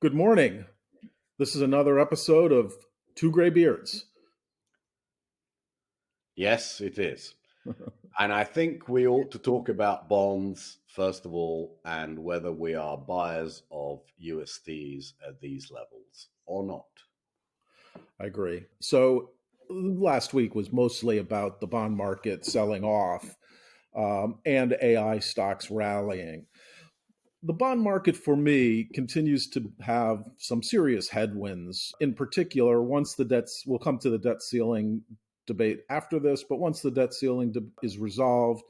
Good morning. This is another episode of Two Gray Beards. Yes, it is. And I think we ought to talk about bonds, first of all, and whether we are buyers of USDs at these levels or not. I agree. So, last week was mostly about the bond market selling off and AI stocks rallying. The bond market for me continues to have some serious headwinds. In particular, we'll come to the debt ceiling debate after this, but once the debt ceiling is resolved,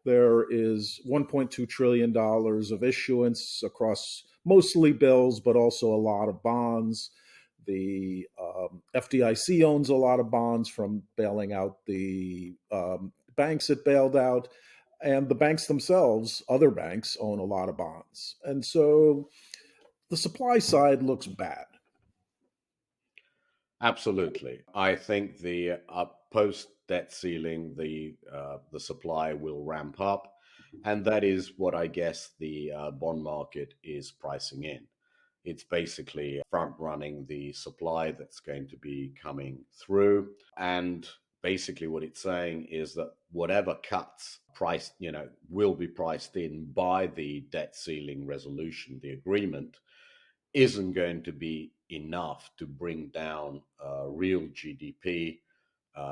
there is $1.2 trillion of issuance across mostly bills, but also a lot of bonds. The FDIC owns a lot of bonds from bailing out the banks it bailed out. And the banks themselves, other banks, own a lot of bonds. And so the supply side looks bad. Absolutely. I think the post debt ceiling, the supply will ramp up, and that is what I guess the bond market is pricing in. It's basically front running the supply that's going to be coming through. And basically, what it's saying is that whatever cuts priced, will be priced in by the debt ceiling resolution, the agreement, isn't going to be enough to bring down real GDP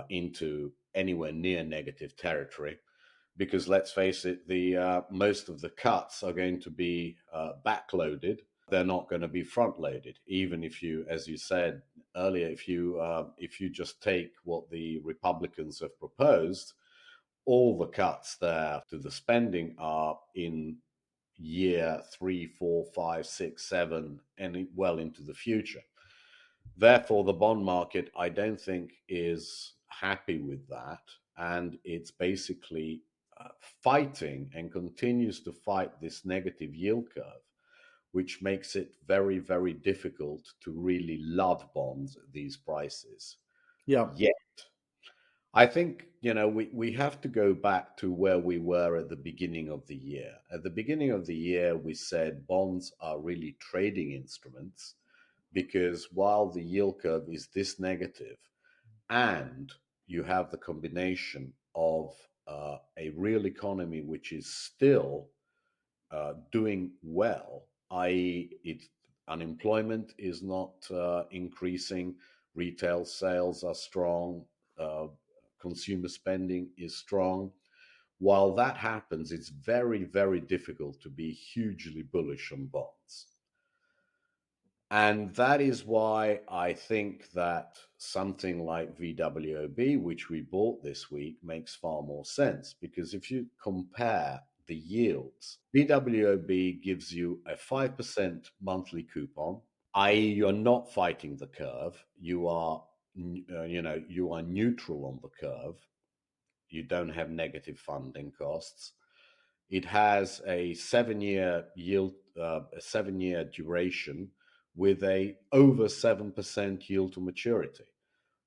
into anywhere near negative territory. Because let's face it, the most of the cuts are going to be backloaded. They're not going to be front loaded. Even if you, as you said earlier, if you just take what the Republicans have proposed, all the cuts there to the spending are in year three, four, five, six, seven, and well into the future. Therefore, the bond market, I don't think, is happy with that. And it's basically fighting and continues to fight this negative yield curve, which makes it very, very difficult to really love bonds at these prices. Yeah. Yet, I think, we have to go back to where we were at the beginning of the year. At the beginning of the year, we said bonds are really trading instruments because while the yield curve is this negative and you have the combination of a real economy which is still doing well, i.e., unemployment is not increasing, retail sales are strong, uh, consumer spending is strong. While that happens, it's very, very difficult to be hugely bullish on bonds. And that is why I think that something like VWOB, which we bought this week, makes far more sense. Because if you compare the yields, VWOB gives you a 5% monthly coupon, i.e., you're not fighting the curve. You are neutral on the curve. You don't have negative funding costs. It has a 7-year yield, a 7-year duration with a over 7% yield to maturity.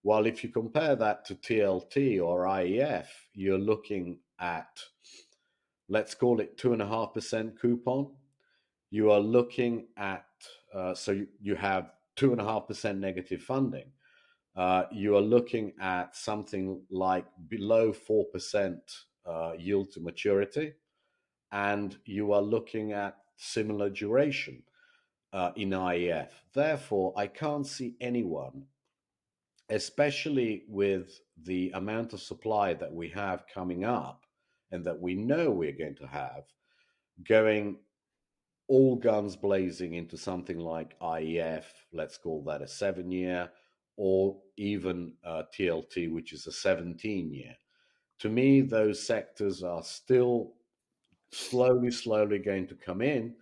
While if you compare that to TLT or IEF, you're looking at, let's call it 2.5% coupon. You are looking at, you have 2.5% negative funding. You are looking at something like below 4% yield to maturity, and you are looking at similar duration in IEF. Therefore, I can't see anyone, especially with the amount of supply that we have coming up and that we know we're going to have, going all guns blazing into something like IEF, let's call that a 7-year, or even TLT, which is a 17-year. To me, those sectors are still slowly going to come in.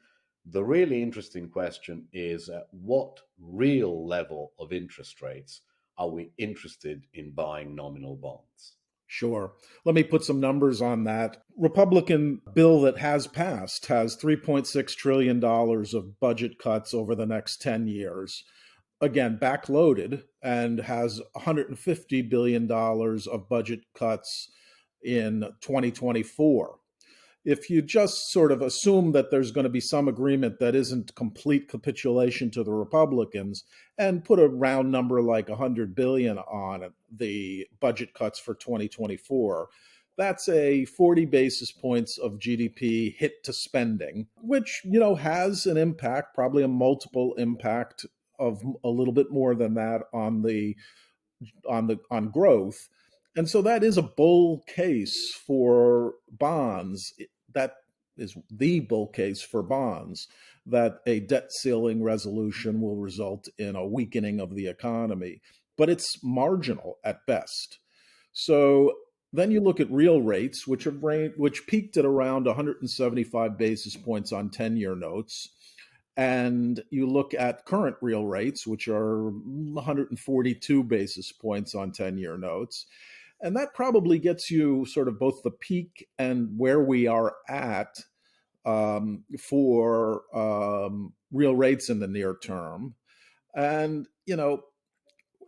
The really interesting question is at what real level of interest rates are we interested in buying nominal bonds? Sure. Let me put some numbers on that. Republican bill that has passed has $3.6 trillion of budget cuts over the next 10 years. Again, backloaded, and has $150 billion of budget cuts in 2024. if you just sort of assume that there's going to be some agreement that isn't complete capitulation to the Republicans and put a round number like 100 billion on it, the budget cuts for 2024, that's a 40 basis points of GDP hit to spending, which, has an impact, probably a multiple impact of a little bit more than that on growth. And so that is a bull case for bonds. That is the bull case for bonds, that a debt ceiling resolution will result in a weakening of the economy, but it's marginal at best. So then you look at real rates, which peaked at around 175 basis points on 10-year notes, and you look at current real rates, which are 142 basis points on 10-year notes. And that probably gets you sort of both the peak and where we are at for real rates in the near term. And,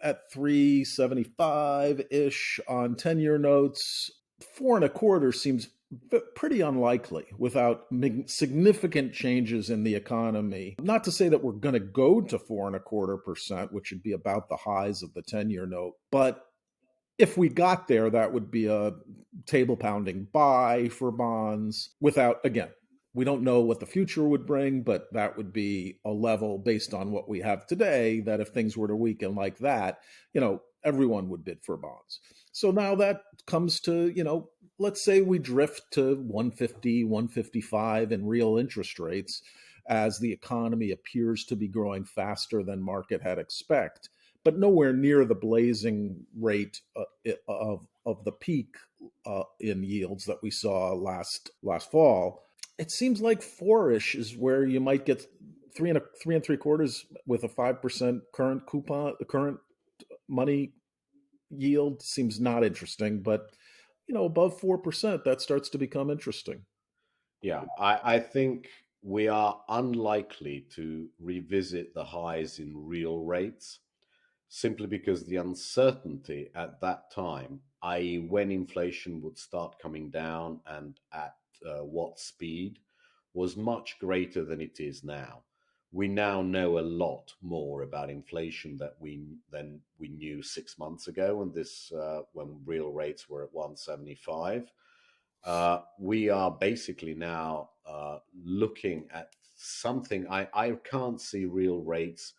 at 375 ish on 10-year notes, four and a quarter seems pretty unlikely without significant changes in the economy. Not to say that we're going to go to 4.25%, which would be about the highs of the 10-year note, but if we got there, that would be a table pounding buy for bonds without, again, we don't know what the future would bring, but that would be a level based on what we have today, that if things were to weaken like that, everyone would bid for bonds. So now that comes to, let's say we drift to 150, 155 in real interest rates as the economy appears to be growing faster than market had expect, but nowhere near the blazing rate of the peak in yields that we saw last fall. It seems like four-ish is where you might get three and three quarters with a 5% current coupon. The current money yield seems not interesting, but above 4%, that starts to become interesting. Yeah, I think we are unlikely to revisit the highs in real rates simply because the uncertainty at that time, i.e., when inflation would start coming down and at what speed, was much greater than it is now. We now know a lot more about inflation than we knew 6 months ago, when real rates were at 175. We are basically now looking at something. I can't see real rates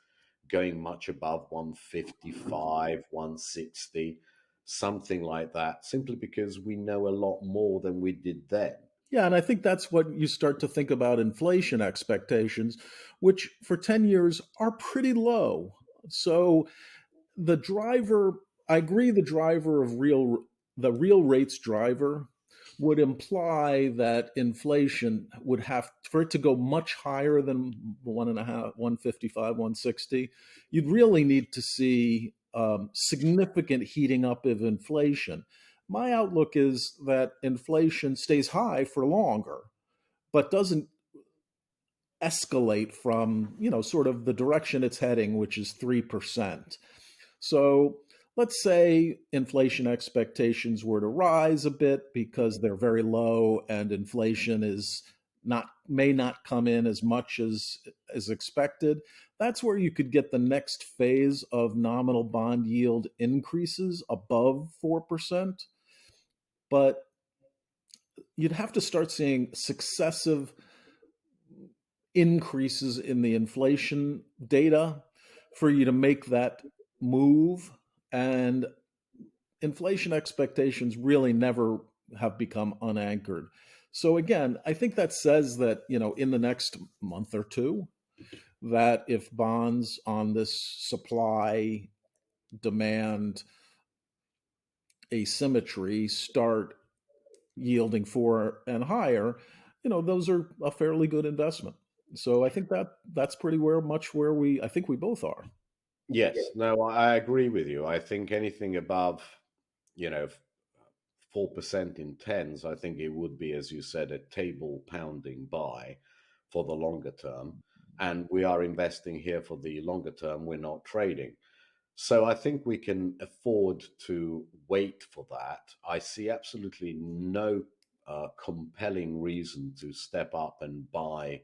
going much above 155, 160, something like that, simply because we know a lot more than we did then. Yeah, and I think that's what you start to think about inflation expectations, which for 10 years are pretty low. So the driver, I agree, the real rates driver would imply that inflation would have, for it to go much higher than one and a half, 155, 160, you'd really need to see significant heating up of inflation. My outlook is that inflation stays high for longer, but doesn't escalate from, sort of the direction it's heading, which is 3%. So let's say inflation expectations were to rise a bit because they're very low and inflation is not may not come in as much as expected. That's where you could get the next phase of nominal bond yield increases above 4%. But you'd have to start seeing successive increases in the inflation data for you to make that move. And inflation expectations really never have become unanchored. So again, I think that says that, in the next month or two, that if bonds on this supply demand asymmetry start yielding four and higher, those are a fairly good investment. So I think that's pretty much where I think we both are. Yes, no, I agree with you. I think anything above, you know, 4% in tens, I think it would be, as you said, a table pounding buy for the longer term. And we are investing here for the longer term. We're not trading. So I think we can afford to wait for that. I see absolutely no compelling reason to step up and buy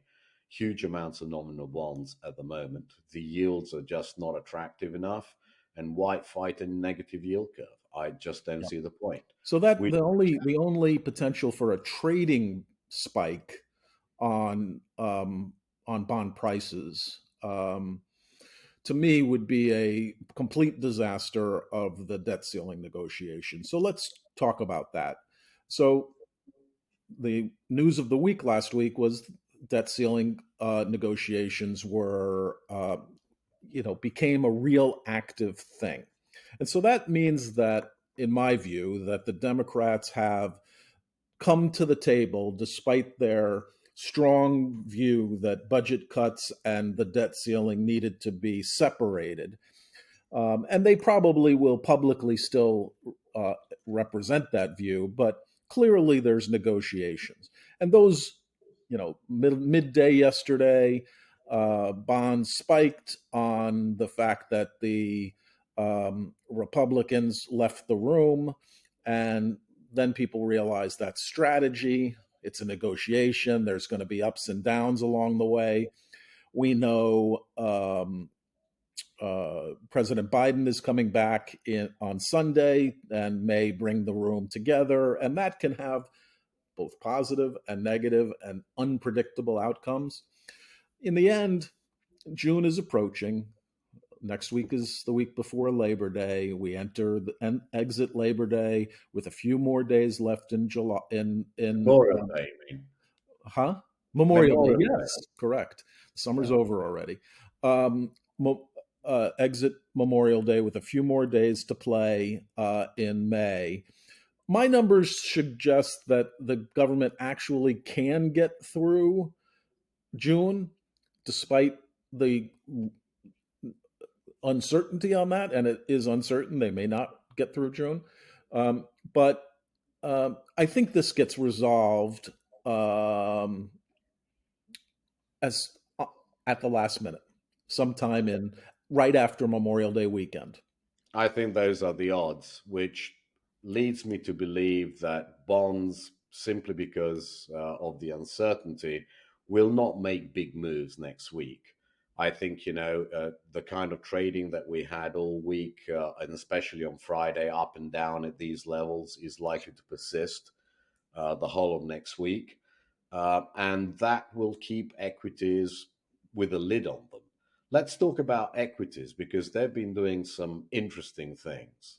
huge amounts of nominal bonds at the moment. The yields are just not attractive enough, and why fight a negative yield curve? I just don't Yeah. see the point. So that We the only potential for a trading spike on bond prices, to me, would be a complete disaster of the debt ceiling negotiation. So let's talk about that. So the news of the week last week was debt ceiling negotiations were became a real active thing. And so that means that, in my view, that the Democrats have come to the table despite their strong view that budget cuts and the debt ceiling needed to be separated. And they probably will publicly still uh, represent that view, but clearly there's negotiations. And those, midday yesterday, bonds spiked on the fact that the Republicans left the room. And then people realize that's strategy. It's a negotiation. There's going to be ups and downs along the way. We know President Biden is coming back on Sunday and may bring the room together, and that can have both positive and negative and unpredictable outcomes. In the end, June is approaching. Next week is the week before Labor Day. We enter and exit Labor Day with a few more days left in July. In Memorial Day, I mean. Huh? Memorial Day. Memorial Yes, Day. correct. Summer's Yeah. over already. Exit Memorial Day with a few more days to play in May. My numbers suggest that the government actually can get through June, despite the uncertainty on that, and it is uncertain. They may not get through June. But I think this gets resolved as at the last minute, sometime in right after Memorial Day weekend. I think those are the odds, which leads me to believe that bonds, simply because of the uncertainty, will not make big moves next week. I think, the kind of trading that we had all week, and especially on Friday, up and down at these levels, is likely to persist the whole of next week. And that will keep equities with a lid on them. Let's talk about equities because they've been doing some interesting things.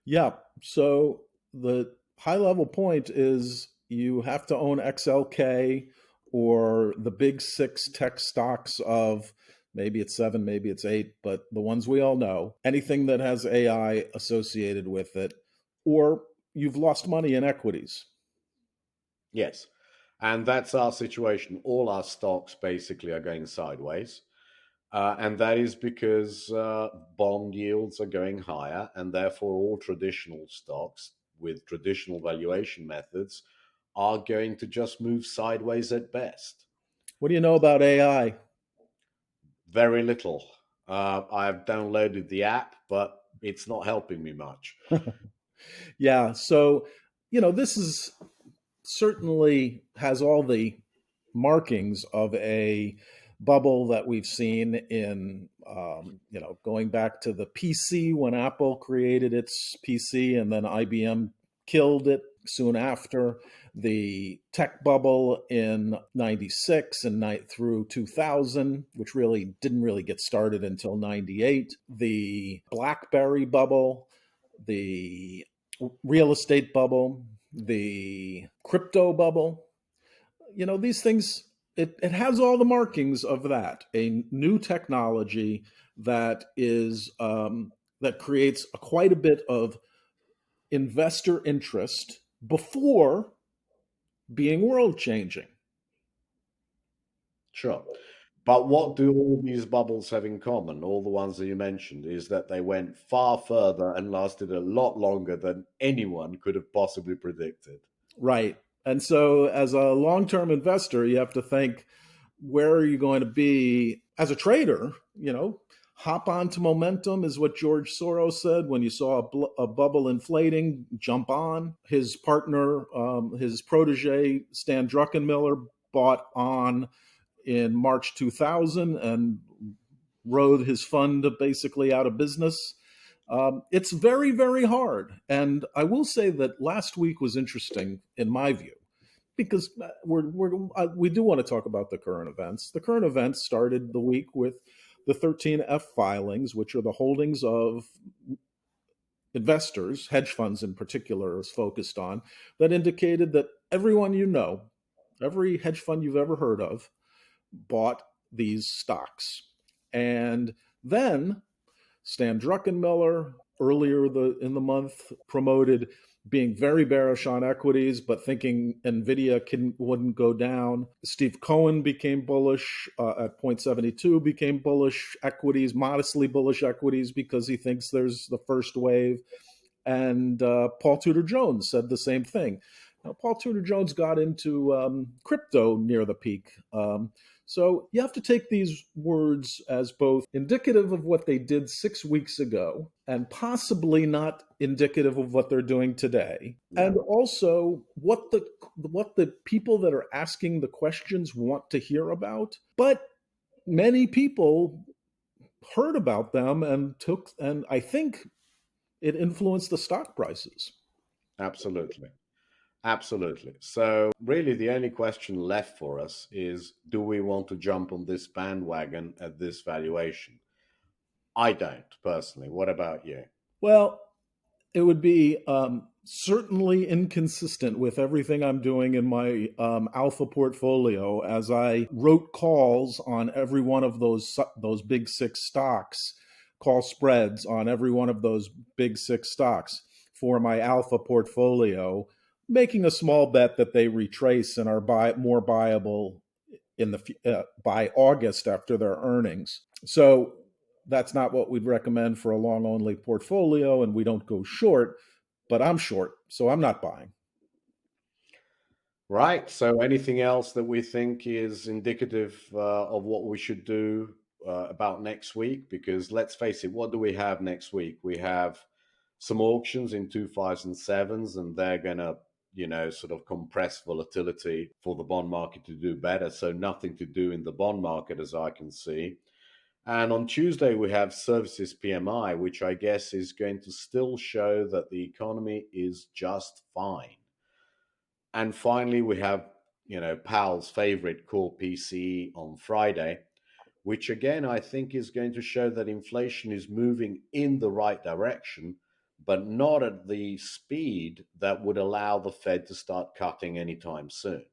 Yeah. So the high level point is you have to own XLK or the big six tech stocks of, maybe it's seven, maybe it's eight, but the ones we all know, anything that has AI associated with it, or you've lost money in equities. Yes. And that's our situation. All our stocks basically are going sideways. And that is because bond yields are going higher, and therefore all traditional stocks with traditional valuation methods are going to just move sideways at best. What do you know about AI? Very little. I've downloaded the app, but it's not helping me much. Yeah. So, this is certainly has all the markings of a bubble that we've seen in, going back to the PC when Apple created its PC and then IBM killed it soon after, the tech bubble in 96 and through 2000, which really didn't really get started until 98, the BlackBerry bubble, the real estate bubble, the crypto bubble. These things, it has all the markings of that. A new technology that is that creates quite a bit of investor interest before being world changing. Sure. But what do all these bubbles have in common? All the ones that you mentioned is that they went far further and lasted a lot longer than anyone could have possibly predicted. Right. And so, as a long term investor, you have to think, where are you going to be as a trader? Hop on to momentum is what George Soros said. When you saw a bubble inflating, jump on. His partner, his protege, Stan Druckenmiller, bought on in March 2000 and rode his fund basically out of business. It's very, very hard. And I will say that last week was interesting in my view because we do want to talk about the current events. The current events started the week with the 13F filings, which are the holdings of investors, hedge funds in particular, is focused on, that indicated that everyone you know, every hedge fund you've ever heard of, bought these stocks. And then Stan Druckenmiller, earlier in the month, promoted being very bearish on equities, but thinking Nvidia wouldn't go down. Steve Cohen became bullish at 0.72, became bullish equities, modestly bullish equities, because he thinks there's the first wave. And Paul Tudor Jones said the same thing. Now, Paul Tudor Jones got into crypto near the peak. So you have to take these words as both indicative of what they did 6 weeks ago and possibly not indicative of what they're doing today. Yeah, And also what the people that are asking the questions want to hear about. But many people heard about them and I think it influenced the stock prices. absolutely. Absolutely. So, really, the only question left for us is, do we want to jump on this bandwagon at this valuation? I don't personally. What about you? Well, it would be certainly inconsistent with everything I'm doing in my alpha portfolio, as I wrote calls on every one of those big six stocks, call spreads on every one of those big six stocks for my alpha portfolio, making a small bet that they retrace and are more buyable by August after their earnings. So that's not what we'd recommend for a long only portfolio, and we don't go short, but I'm short, so I'm not buying. Right. So, anything else that we think is indicative of what we should do about next week? Because let's face it, what do we have next week? We have some auctions in 2007s, and they're going to, sort of compress volatility for the bond market to do better. So, nothing to do in the bond market, as I can see. And on Tuesday, we have services PMI, which I guess is going to still show that the economy is just fine. And finally, we have, Powell's favorite core PCE on Friday, which again, I think is going to show that inflation is moving in the right direction, but not at the speed that would allow the Fed to start cutting anytime soon.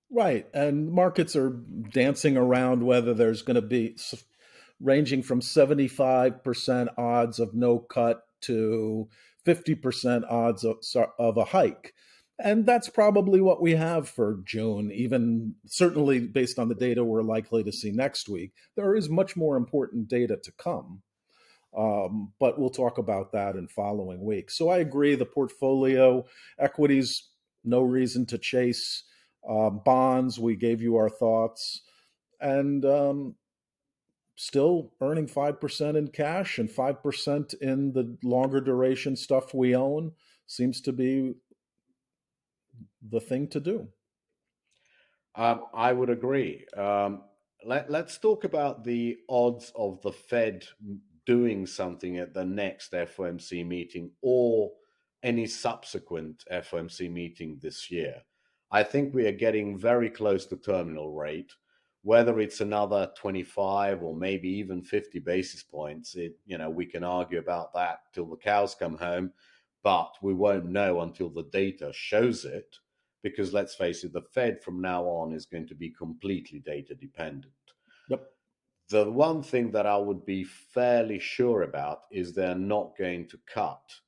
Right. And markets are dancing around whether there's going to be ranging from 75% odds of no cut to 50% odds of a hike. And that's probably what we have for June, even certainly based on the data we're likely to see next week. There is much more important data to come. But we'll talk about that in following weeks. So I agree, the portfolio equities, no reason to chase. Bonds, we gave you our thoughts. And still earning 5% in cash and 5% in the longer duration stuff we own seems to be the thing to do. I would agree. Let's talk about the odds of the Fed doing something at the next FOMC meeting or any subsequent FOMC meeting this year. I think we are getting very close to terminal rate. Whether it's another 25 or maybe even 50 basis points, we can argue about that till the cows come home, but we won't know until the data shows it, because let's face it, the Fed from now on is going to be completely data dependent. Yep. The one thing that I would be fairly sure about is they're not going to cut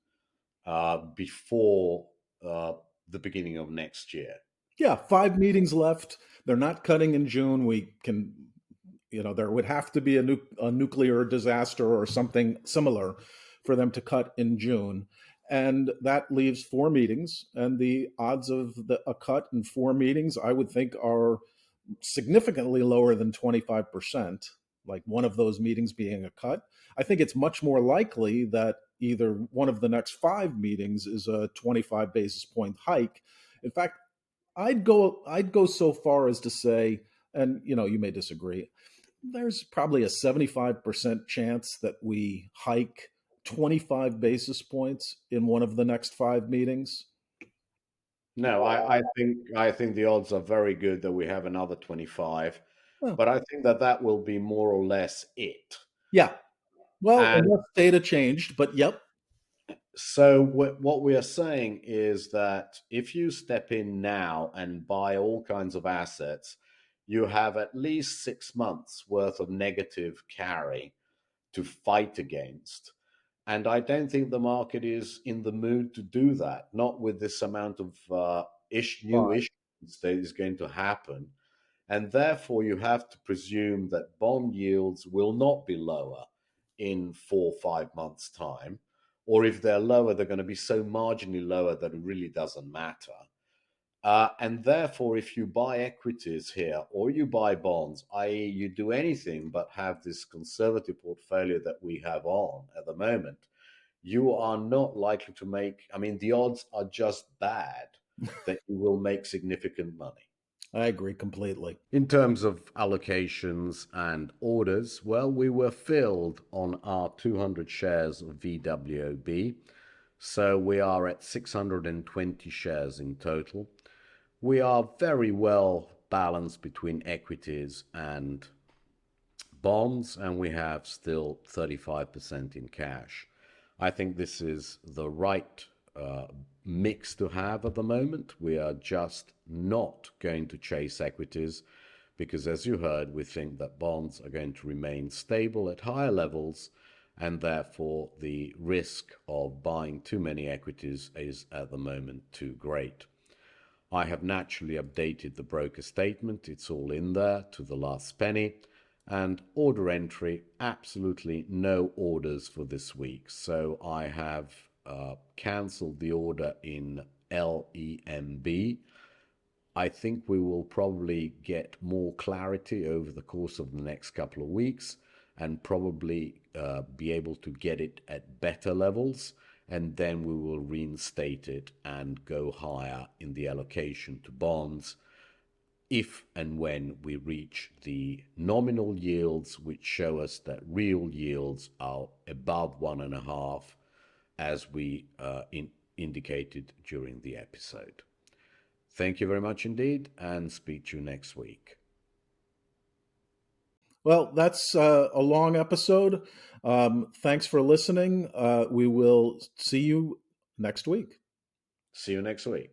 before the beginning of next year. Yeah, 5 meetings left. They're not cutting in June. We can, there would have to be a nuclear disaster or something similar for them to cut in June. And that leaves 4 meetings. And the odds of a cut in 4 meetings, I would think, are significantly lower than 25%. like one of those meetings being a cut. I think it's much more likely that either one of the next 5 meetings is a 25 basis point hike. In fact, I'd go so far as to say, and you may disagree, there's probably a 75% chance that we hike 25 basis points in one of the next 5 meetings. No, I think the odds are very good that we have another 25, Well, but I think that that will be more or less it. yeah. Well, And unless data changed, but yep. so what we are saying is that if you step in now and buy all kinds of assets, you have at least 6 months worth of negative carry to fight against. And I don't think the market is in the mood to do that, not with this amount of new Fine. issues that is going to happen. And therefore, you have to presume that bond yields will not be lower in 4 or 5 months' time. Or if they're lower, they're going to be so marginally lower that it really doesn't matter. And therefore, if you buy equities here or you buy bonds, i.e., you do anything but have this conservative portfolio that we have on at the moment, you are not likely to make, I mean, the odds are just bad that you will make significant money. I agree completely. In terms of allocations and orders, well, we were filled on our 200 shares of VWOB. So we are at 620 shares in total. We are very well balanced between equities and bonds, and we have still 35% in cash. I think this is the right mix to have at the moment. We are just not going to chase equities because, as you heard, we think that bonds are going to remain stable at higher levels, and therefore the risk of buying too many equities is at the moment too great. I have naturally updated the broker statement. It's all in there to the last penny. And order entry, absolutely no orders for this week. So I have cancelled the order in LEMB. I think we will probably get more clarity over the course of the next couple of weeks and probably be able to get it at better levels. And then we will reinstate it and go higher in the allocation to bonds if and when we reach the nominal yields, which show us that real yields are above 1.5, as we indicated during the episode. Thank you very much indeed, and speak to you next week. Well, that's a long episode. Thanks for listening. We will see you next week. See you next week.